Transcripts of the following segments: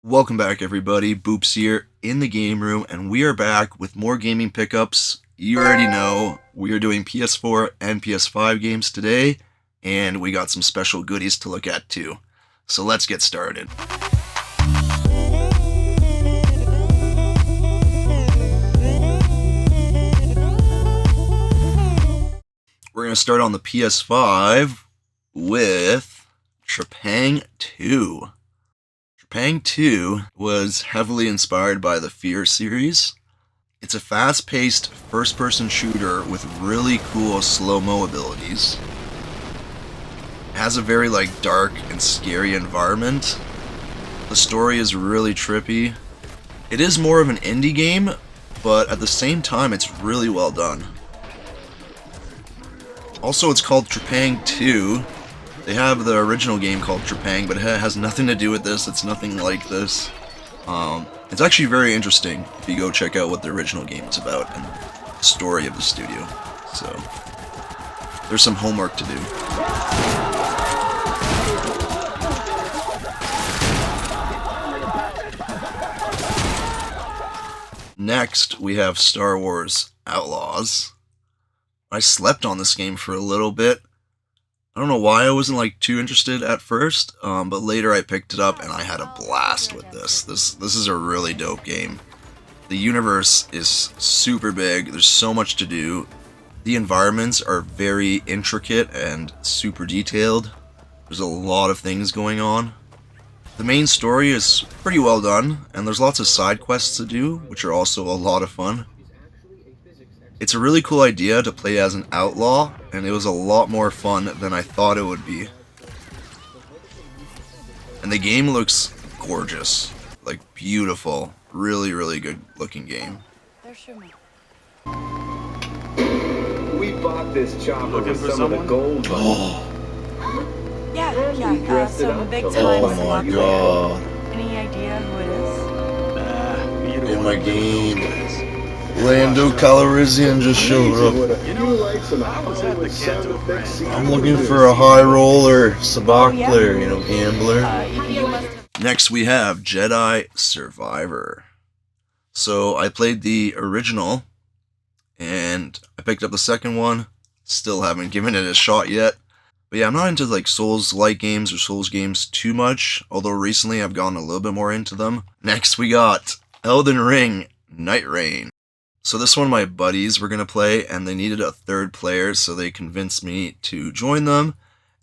Welcome back, everybody. Boops here in the game room, and we are back with more gaming pickups. You already know we are doing PS4 and PS5 games today, and we got some special goodies to look at too. So let's get started. We're going to start on the PS5 with Trepang 2. Trepang 2 was heavily inspired by the Fear series. It's a fast-paced first-person shooter with really cool slow-mo abilities. It has a very dark and scary environment. The story is really trippy. It is more of an indie game, but at the same time it's really well done. Also, it's called Trepang 2. They have the original game called Trepang, but it has nothing to do with this. It's nothing like this. It's actually very interesting if you go check out what the original game is about and the story of the studio. So, there's some homework to do. Next, we have Star Wars Outlaws. I slept on this game for a little bit. I don't know why I wasn't too interested at first, but later I picked it up and I had a blast with this. This is a really dope game. The universe is super big, there's so much to do. The environments are very intricate and super detailed. There's a lot of things going on. The main story is pretty well done, and there's lots of side quests to do, which are also a lot of fun. It's a really cool idea to play as an outlaw, and it was a lot more fun than I thought it would be. And the game looks gorgeous. Beautiful. Really, really good looking game. We bought this chopper with some of the gold. Yeah, some big time. Oh my god. Any idea who it is? In my game. Lando Calrissian just showed up. I'm looking for a high roller, sabacc player, gambler. Next we have Jedi Survivor. So I played the original, and I picked up the second one. Still haven't given it a shot yet. But yeah, I'm not into Souls-like games or Souls games too much, although recently I've gone a little bit more into them. Next we got Elden Ring Night Rain. So this one my buddies were going to play, and they needed a third player, so they convinced me to join them.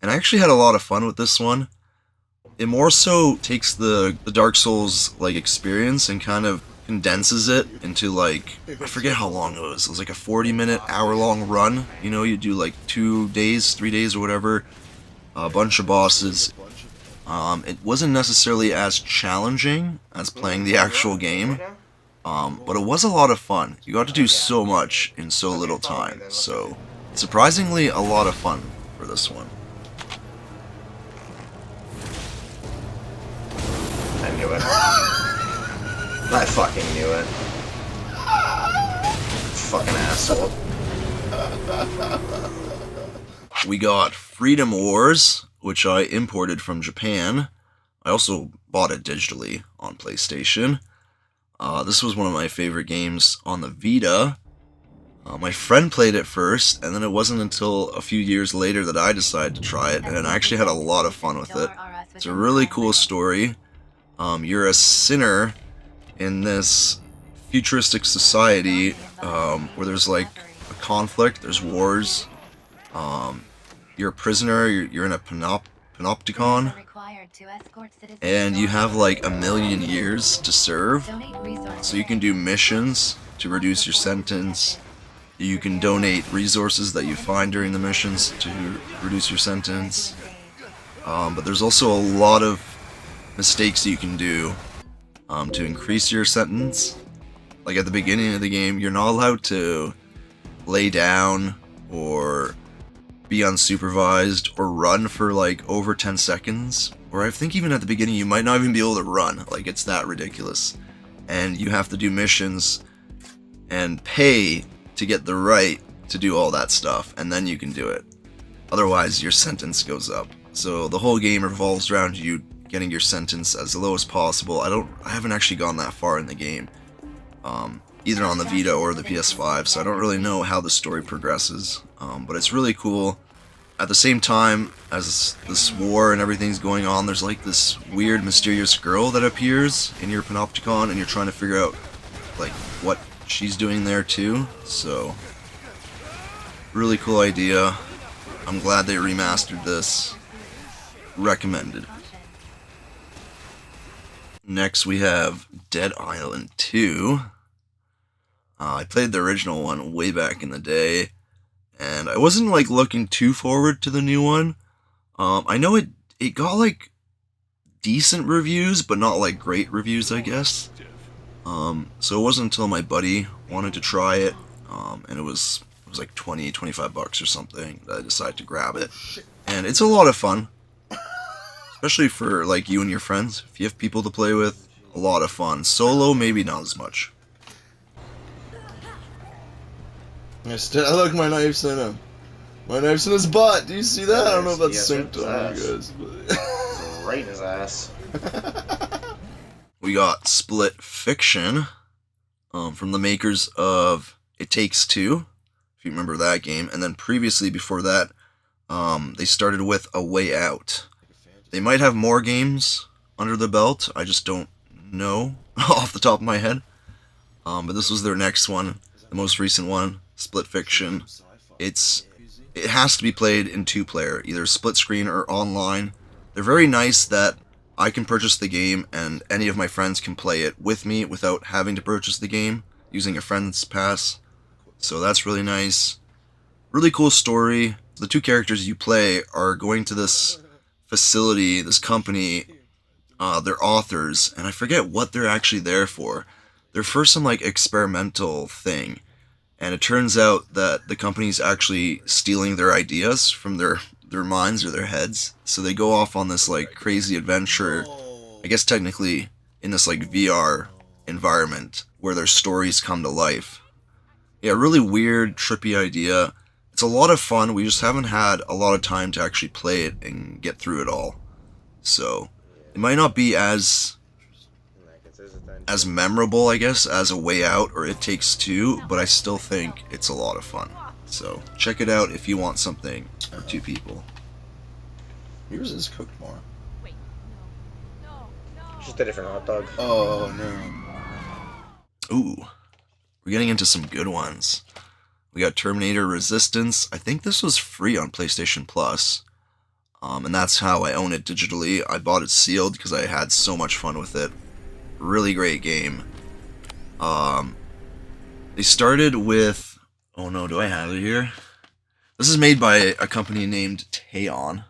And I actually had a lot of fun with this one. It more so takes the Dark Souls experience and kind of condenses it into I forget how long it was. It was a 40-minute, hour-long run. You do 2 days, 3 days or whatever, a bunch of bosses. It wasn't necessarily as challenging as playing the actual game. But it was a lot of fun. You got to do so much in so little time, so surprisingly a lot of fun for this one. I knew it. I fucking knew it. Fucking asshole. We got Freedom Wars, which I imported from Japan. I also bought it digitally on PlayStation. This was one of my favorite games on the Vita. My friend played it first, and then it wasn't until a few years later that I decided to try it, and I actually had a lot of fun with it. It's a really cool story. You're a sinner in this futuristic society where there's a conflict, there's wars. You're a prisoner, you're in a panopticon. And you have a million years to serve, so you can do missions to reduce your sentence. You can donate resources that you find during the missions to reduce your sentence. But there's also a lot of mistakes you can do to increase your sentence. At the beginning of the game, you're not allowed to lay down or be unsupervised or run for over 10 seconds. Or I think even at the beginning you might not even be able to run. It's that ridiculous. And you have to do missions and pay to get the right to do all that stuff, and then you can do it. Otherwise your sentence goes up. So the whole game revolves around you getting your sentence as low as possible. I haven't actually gone that far in the game, either on the Vita or the PS5, so I don't really know how the story progresses, but it's really cool. At the same time as this war and everything's going on, there's like this weird mysterious girl that appears in your panopticon, and you're trying to figure out like what she's doing there too. So really cool idea. I'm glad they remastered this. Recommended. Next we have Dead Island 2. I played the original one way back in the day, and I wasn't like looking too forward to the new one. I know it got like decent reviews, but not like great reviews, I guess. So it wasn't until my buddy wanted to try it, and it was like 20-25 bucks or something, that I decided to grab it. And it's a lot of fun, especially for like you and your friends. If you have people to play with, a lot of fun. Solo, maybe not as much. Look, my knife's in him. My knife's in his butt. Do you see that? I don't know if that's synced on you guys. But... right in his ass. We got Split Fiction, from the makers of It Takes Two, if you remember that game. And then previously, before that, they started with A Way Out. They might have more games under the belt. I just don't know off the top of my head. But this was their next one, the most recent one. Split Fiction. It has to be played in 2-player, either split screen or online. They're very nice that I can purchase the game and any of my friends can play it with me without having to purchase the game using a friend's pass. So that's really nice. Really cool story. The 2 characters you play are going to this facility, this company. They're authors, and I forget what they're actually there for. They're for some like experimental thing. And it turns out that the company's actually stealing their ideas from their minds or their heads. So they go off on this like crazy adventure, I guess technically in this like VR environment where their stories come to life. Yeah, really weird, trippy idea. It's a lot of fun. We just haven't had a lot of time to actually play it and get through it all. So it might not be as memorable, I guess, as A Way Out or It Takes Two, but I still think it's a lot of fun. So check it out if you want something for 2 people. Yours is cooked more. Just a different hot dog. Oh no. Ooh, we're getting into some good ones. We got Terminator Resistance. I think this was free on PlayStation Plus. And that's how I own it digitally. I bought it sealed because I had so much fun with it. Really great game. They started with... Oh no, do I have it here? This is made by a company named Teon.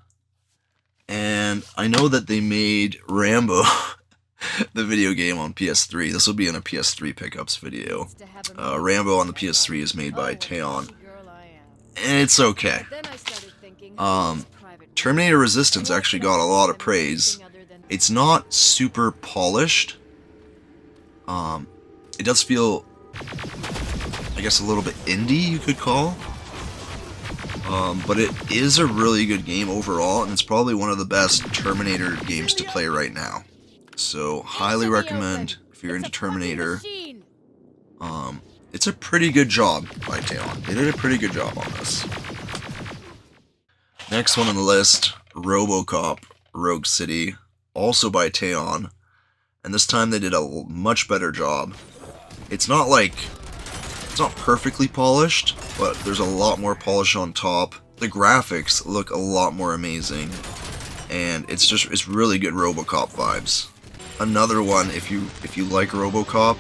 And I know that they made Rambo, the video game, on PS3. This will be in a PS3 pickups video. Rambo on the PS3 is made by Teon. And it's okay. Terminator Resistance actually got a lot of praise. It's not super polished. It does feel, I guess, a little bit indie, you could call. But it is a really good game overall, and it's probably one of the best Terminator games to play right now. So, highly recommend if you're into Terminator. It's a pretty good job by Teon. They did a pretty good job on this. Next one on the list, RoboCop Rogue City, also by Teon. And this time they did a much better job. It's not perfectly polished, but there's a lot more polish on top. The graphics look a lot more amazing, and it's really good RoboCop vibes. Another one, if you like RoboCop,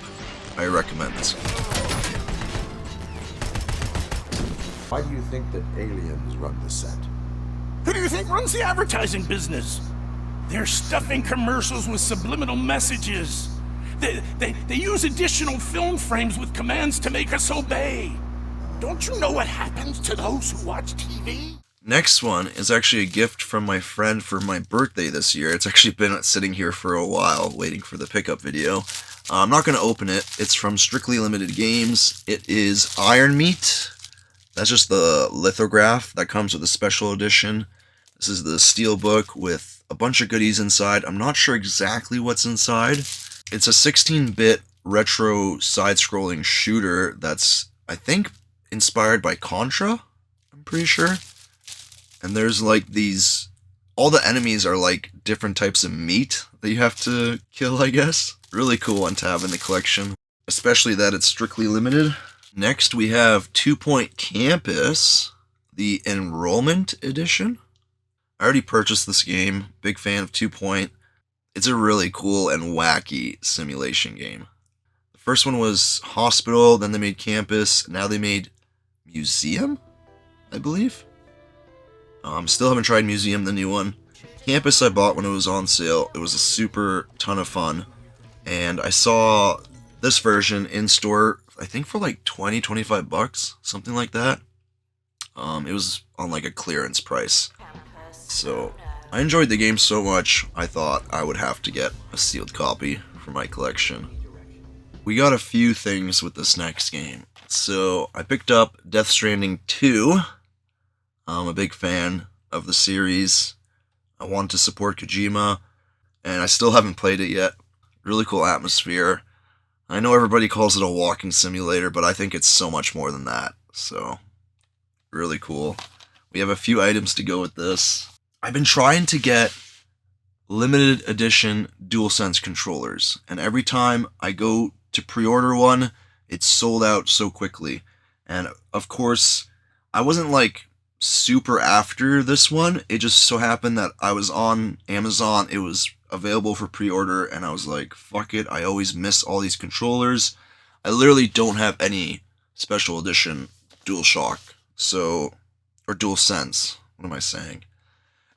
I recommend this. Why do you think that aliens run the set? Who do you think runs the advertising business? They're stuffing commercials with subliminal messages. They use additional film frames with commands to make us obey. Don't you know what happens to those who watch TV? Next one is actually a gift from my friend for my birthday this year. It's actually been sitting here for a while, waiting for the pickup video. I'm not going to open it. It's from Strictly Limited Games. It is Iron Meat. That's just the lithograph that comes with the special edition. This is the steelbook with a bunch of goodies inside. I'm not sure exactly what's inside. It's a 16-bit retro side-scrolling shooter that's, I think, inspired by Contra, I'm pretty sure. And there's like these, all the enemies are like different types of meat that you have to kill, I guess. Really cool one to have in the collection, especially that it's strictly limited. Next we have 2 Point Campus, the Enrollment Edition. I already purchased this game, big fan of 2 Point. It's a really cool and wacky simulation game. The first one was Hospital, then they made Campus, now they made Museum, I believe. Still haven't tried Museum, the new one. Campus I bought when it was on sale. It was a super ton of fun. And I saw this version in store, I think for like 20-25 bucks, something like that. It was on like a clearance price. So I enjoyed the game so much, I thought I would have to get a sealed copy for my collection. We got a few things with this next game. So I picked up Death Stranding 2. I'm a big fan of the series. I wanted to support Kojima, and I still haven't played it yet. Really cool atmosphere. I know everybody calls it a walking simulator, but I think it's so much more than that. So, really cool. We have a few items to go with this. I've been trying to get limited edition DualSense controllers, and every time I go to pre-order one, it's sold out so quickly. And of course, I wasn't like super after this one. It just so happened that I was on Amazon, it was available for pre-order, and I was like, fuck it, I always miss all these controllers. I literally don't have any special edition DualShock, so, or DualSense, what am I saying?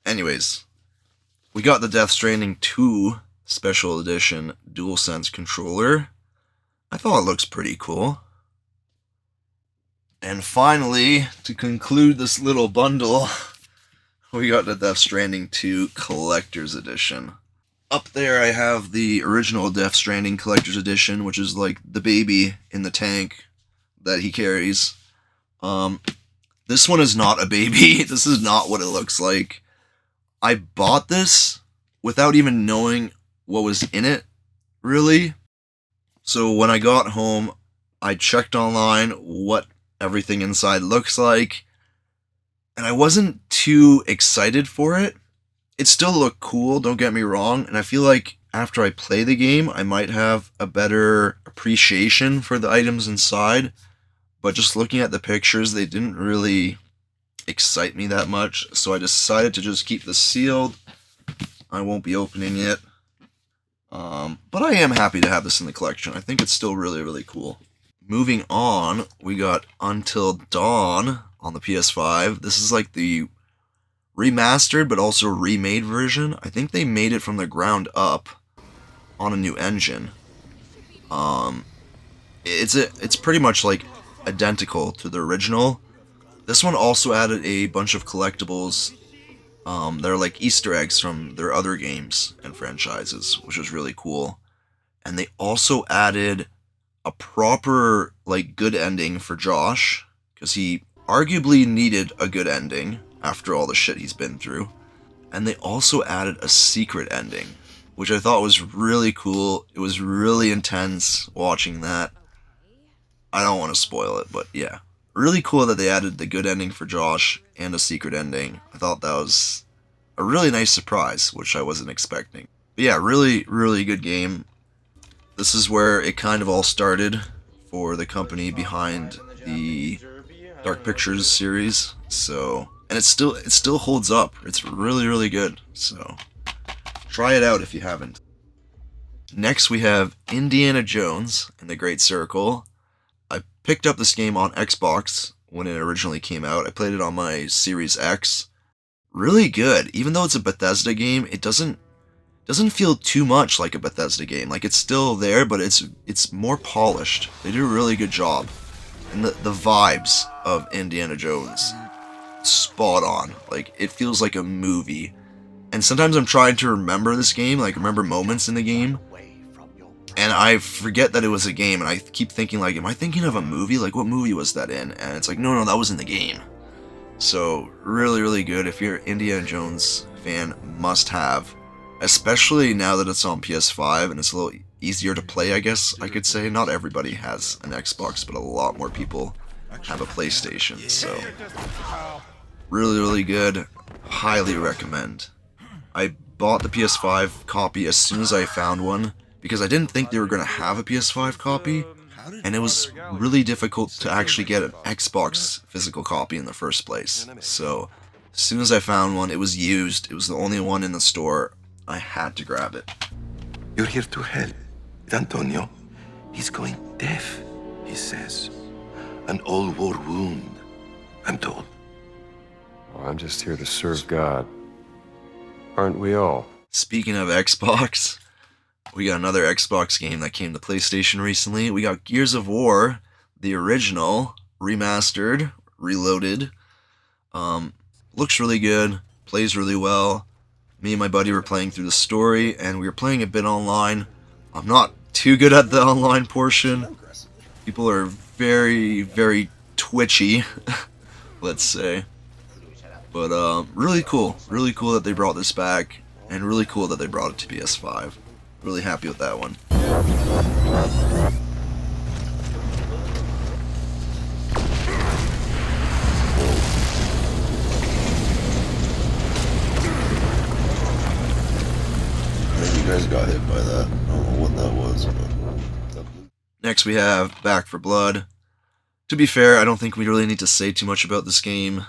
Anyways, we got the Death Stranding 2 special edition DualSense controller. I thought it looks pretty cool. And finally, to conclude this little bundle, we got the Death Stranding 2 Collector's Edition. Up there I have the original Death Stranding Collector's Edition, which is like the baby in the tank that he carries. This one is not a baby. This is not what it looks like. I bought this without even knowing what was in it, really. So when I got home, I checked online what everything inside looks like, and I wasn't too excited for it. It still looked cool, don't get me wrong, and I feel like after I play the game, I might have a better appreciation for the items inside, but just looking at the pictures, they didn't really excite me that much, so I decided to just keep this sealed. I won't be opening it, but I am happy to have this in the collection. I think it's still really, really cool. Moving on, we got Until Dawn on the PS5. This is like the remastered but also remade version. I think they made it from the ground up on a new engine. It's pretty much like identical to the original. This one also added a bunch of collectibles. They're like Easter eggs from their other games and franchises, which was really cool. And they also added a proper, like, good ending for Josh, because he arguably needed a good ending after all the shit he's been through. And they also added a secret ending, which I thought was really cool. It was really intense watching that. I don't want to spoil it, but yeah. Really cool that they added the good ending for Josh and a secret ending. I thought that was a really nice surprise, which I wasn't expecting. But yeah, really, really good game. This is where it kind of all started for the company behind the Dark Pictures series. So, and it still holds up. It's really, really good. So, try it out if you haven't. Next we have Indiana Jones and the Great Circle. I picked up this game on Xbox when it originally came out. I played it on my Series X. Really good. Even though it's a Bethesda game, it doesn't feel too much like a Bethesda game. Like, it's still there, but it's more polished. They do a really good job. And the vibes of Indiana Jones, spot on. Like, it feels like a movie. And sometimes I'm trying to remember this game, like remember moments in the game, and I forget that it was a game, and I keep thinking, like, am I thinking of a movie? Like, what movie was that in? And it's like, no, that was in the game. So really, really good. If you're an Indiana Jones fan, must have. Especially now that it's on PS5 and it's a little easier to play, I guess I could say. Not everybody has an Xbox, but a lot more people have a PlayStation. So really, really good. Highly recommend. I bought the PS5 copy as soon as I found one because I didn't think they were going to have a PS5 copy. And it was really difficult to actually get an Xbox physical copy in the first place. So, as soon as I found one, it was used. It was the only one in the store. I had to grab it. You're here to help with Antonio. He's going deaf, he says. An old war wound, I'm told. Well, I'm just here to serve God. Aren't we all? Speaking of Xbox, we got another Xbox game that came to PlayStation recently. We got Gears of War, the original, remastered, reloaded. Looks really good, plays really well. Me and my buddy were playing through the story, and we were playing a bit online. I'm not too good at the online portion. People are very, very twitchy, let's say. But really cool that they brought this back, and really cool that they brought it to PS5. Really happy with that one. Maybe you guys got hit by that. I don't know what that was, but... Next we have Back for Blood. To be fair, I don't think we really need to say too much about this game.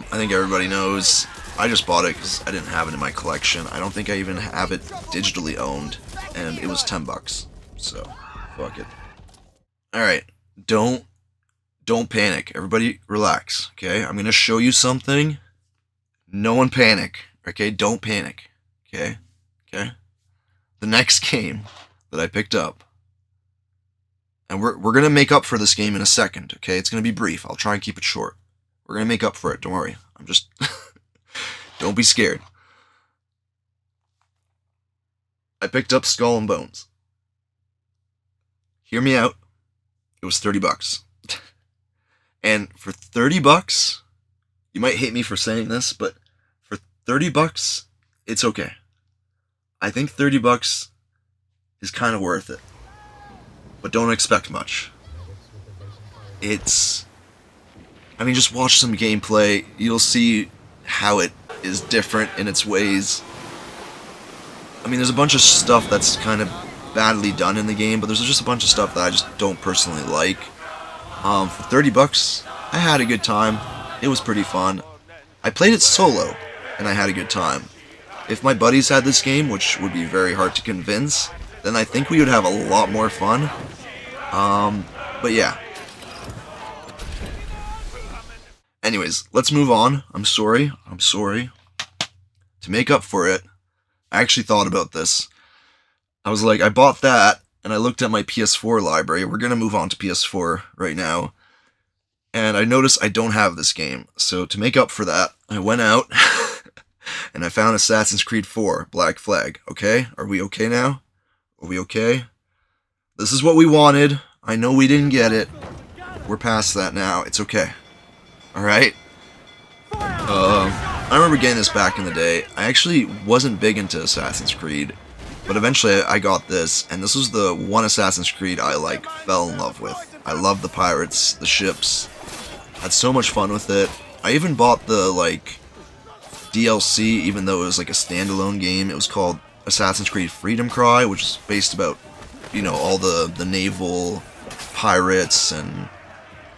I think everybody knows. I just bought it because I didn't have it in my collection. I don't think I even have it digitally owned, and it was $10. So, fuck it. Alright, don't panic. Everybody relax, okay? I'm gonna show you something. No one panic, okay? Don't panic, okay? Okay? The next game that I picked up, and we're gonna make up for this game in a second, okay? It's gonna be brief. I'll try and keep it short. We're gonna make up for it, don't worry. I'm just... Don't be scared. I picked up Skull and Bones. Hear me out. It was $30. And for $30, you might hate me for saying this, but for $30, it's okay. I think $30 is kind of worth it. But don't expect much. I mean, just watch some gameplay. You'll see how it is different in its ways. I mean, there's a bunch of stuff that's kind of badly done in the game, but there's just a bunch of stuff that I just don't personally like. For $30, I had a good time. It was pretty fun. I played it solo, and I had a good time. If my buddies had this game, which would be very hard to convince, then I think we would have a lot more fun. But yeah. Anyways, let's move on. I'm sorry. To make up for it, I actually thought about this. I was like, I bought that, and I looked at my PS4 library. We're gonna move on to PS4 right now. And I noticed I don't have this game. So to make up for that, I went out, and I found Assassin's Creed 4, Black Flag. Okay? Are we okay now? Are we okay? This is what we wanted. I know we didn't get it. We're past that now. It's okay. Alright? I remember getting this back in the day. I actually wasn't big into Assassin's Creed, but eventually I got this, and this was the one Assassin's Creed I, fell in love with. I loved the pirates, the ships, had so much fun with it. I even bought the, DLC, even though it was, a standalone game. It was called Assassin's Creed Freedom Cry, which is based about, all the naval pirates and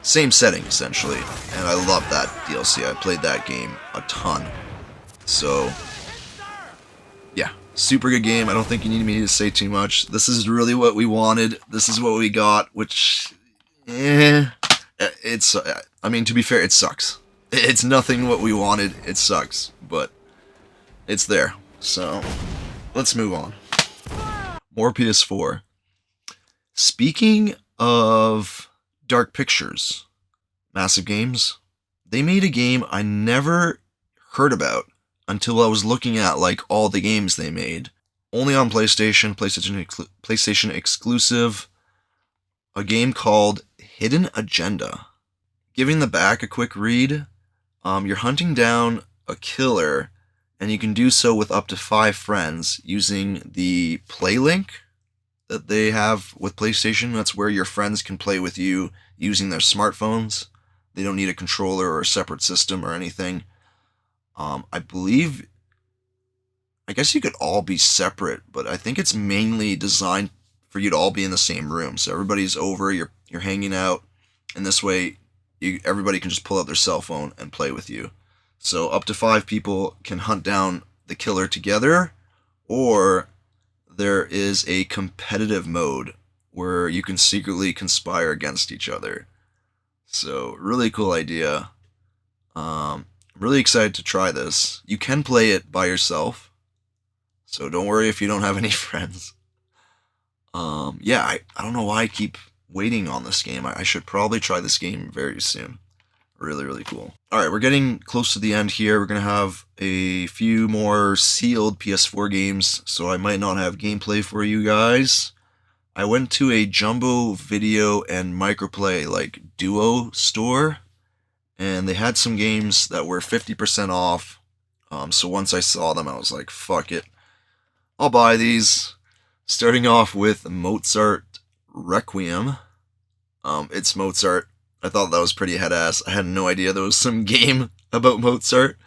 same setting, essentially, and I loved that DLC. I played that game a ton. So, yeah, super good game. I don't think you need me to say too much. This is really what we wanted. This is what we got, which, I mean, to be fair, it sucks. It's nothing what we wanted. It sucks, but it's there. So, let's move on. More PS4. Speaking of Dark Pictures, Massive Games, they made a game I never heard about until I was looking at all the games they made. Only on PlayStation exclusive, a game called Hidden Agenda. giving the back a quick read, you're hunting down a killer, and you can do so with up to 5 friends using the play link that they have with PlayStation. That's where your friends can play with you using their smartphones. They don't need a controller or a separate system or anything. I guess you could all be separate, but I think it's mainly designed for you to all be in the same room. So everybody's over, you're hanging out, and this way everybody can just pull out their cell phone and play with you. So up to 5 people can hunt down the killer together, or there is a competitive mode where you can secretly conspire against each other. So really cool idea. I'm really excited to try this. You can play it by yourself, so don't worry if you don't have any friends. Yeah, I don't know why I keep waiting on this game. I should probably try this game very soon. Really, really cool. Alright, we're getting close to the end here. We're going to have a few more sealed PS4 games, so I might not have gameplay for you guys. I went to a Jumbo Video and Microplay, like, duo store, and they had some games that were 50% off. So once I saw them, I was like, fuck it. I'll buy these. Starting off with Mozart Requiem. It's Mozart. I thought that was pretty head-ass. I had no idea there was some game about Mozart.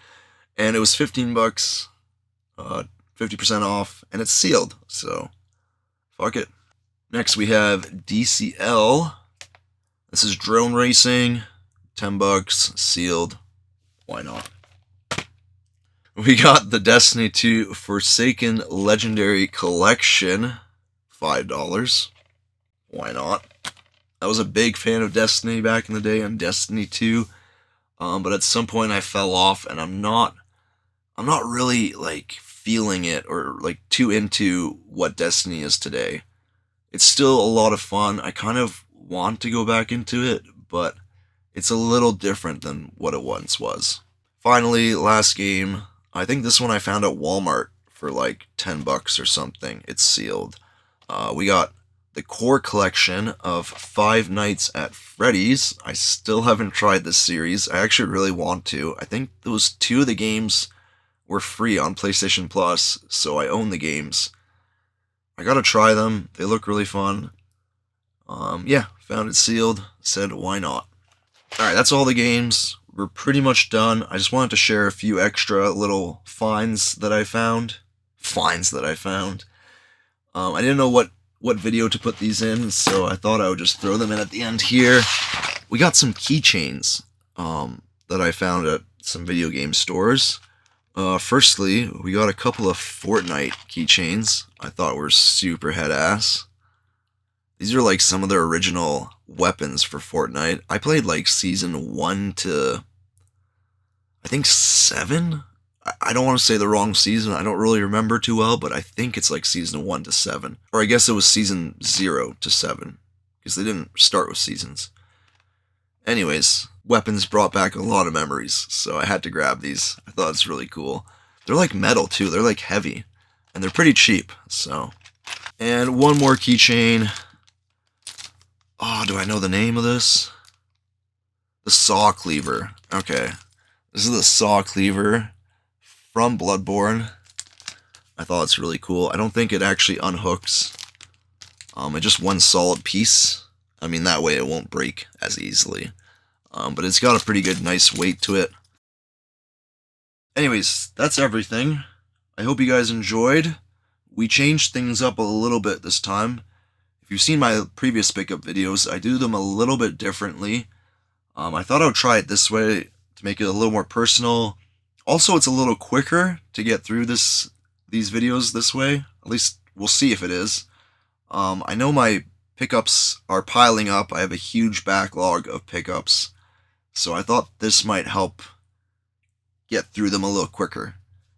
And it was $15, 50% off, and it's sealed, so fuck it. Next we have DCL. This is drone racing, $10, sealed. Why not? We got the Destiny 2 Forsaken Legendary Collection, $5. Why not? I was a big fan of Destiny back in the day on Destiny 2, but at some point I fell off, and I'm not really like feeling it or like too into what Destiny is today. It's still a lot of fun. I kind of want to go back into it, but it's a little different than what it once was. Finally, last game. I think this one I found at Walmart for like $10 or something. It's sealed. We got the core collection of Five Nights at Freddy's. I still haven't tried this series. I actually really want to. I think those 2 of the games were free on PlayStation Plus, so I own the games. I gotta try them. They look really fun. Yeah, found it sealed. Said, why not? Alright, that's all the games. We're pretty much done. I just wanted to share a few extra little finds that I found. I didn't know what video to put these in, so I thought I would just throw them in at the end here. We got some keychains that I found at some video game stores. Firstly, we got a couple of Fortnite keychains I thought were super head-ass. These are like some of their original weapons for Fortnite. I played like season 1 to, I think 7? I don't want to say the wrong season. I don't really remember too well, but I think it's like season 1 to 7. Or I guess it was season 0 to 7, because they didn't start with seasons. Anyways, weapons brought back a lot of memories, so I had to grab these. I thought it's really cool. They're like metal too. They're like heavy, and they're pretty cheap, so. And one more keychain. Oh, do I know the name of this? The Saw Cleaver. Okay. This is the Saw Cleaver from Bloodborne. I thought it's really cool. I don't think it actually unhooks. It's just one solid piece. I mean, that way it won't break as easily. But it's got a pretty good, nice weight to it. Anyways, that's everything. I hope you guys enjoyed. We changed things up a little bit this time. If you've seen my previous pickup videos, I do them a little bit differently. I thought I would try it this way to make it a little more personal. Also, it's a little quicker to get through these videos this way. At least we'll see if it is. I know my pickups are piling up. I have a huge backlog of pickups. So I thought this might help get through them a little quicker.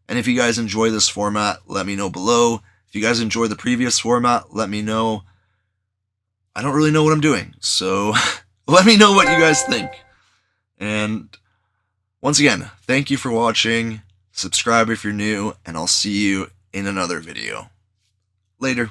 And if you guys enjoy this format, let me know below. If you guys enjoy the previous format, let me know. I don't really know what I'm doing, so let me know what you guys think. And once again, thank you for watching. Subscribe if you're new, and I'll see you in another video. Later.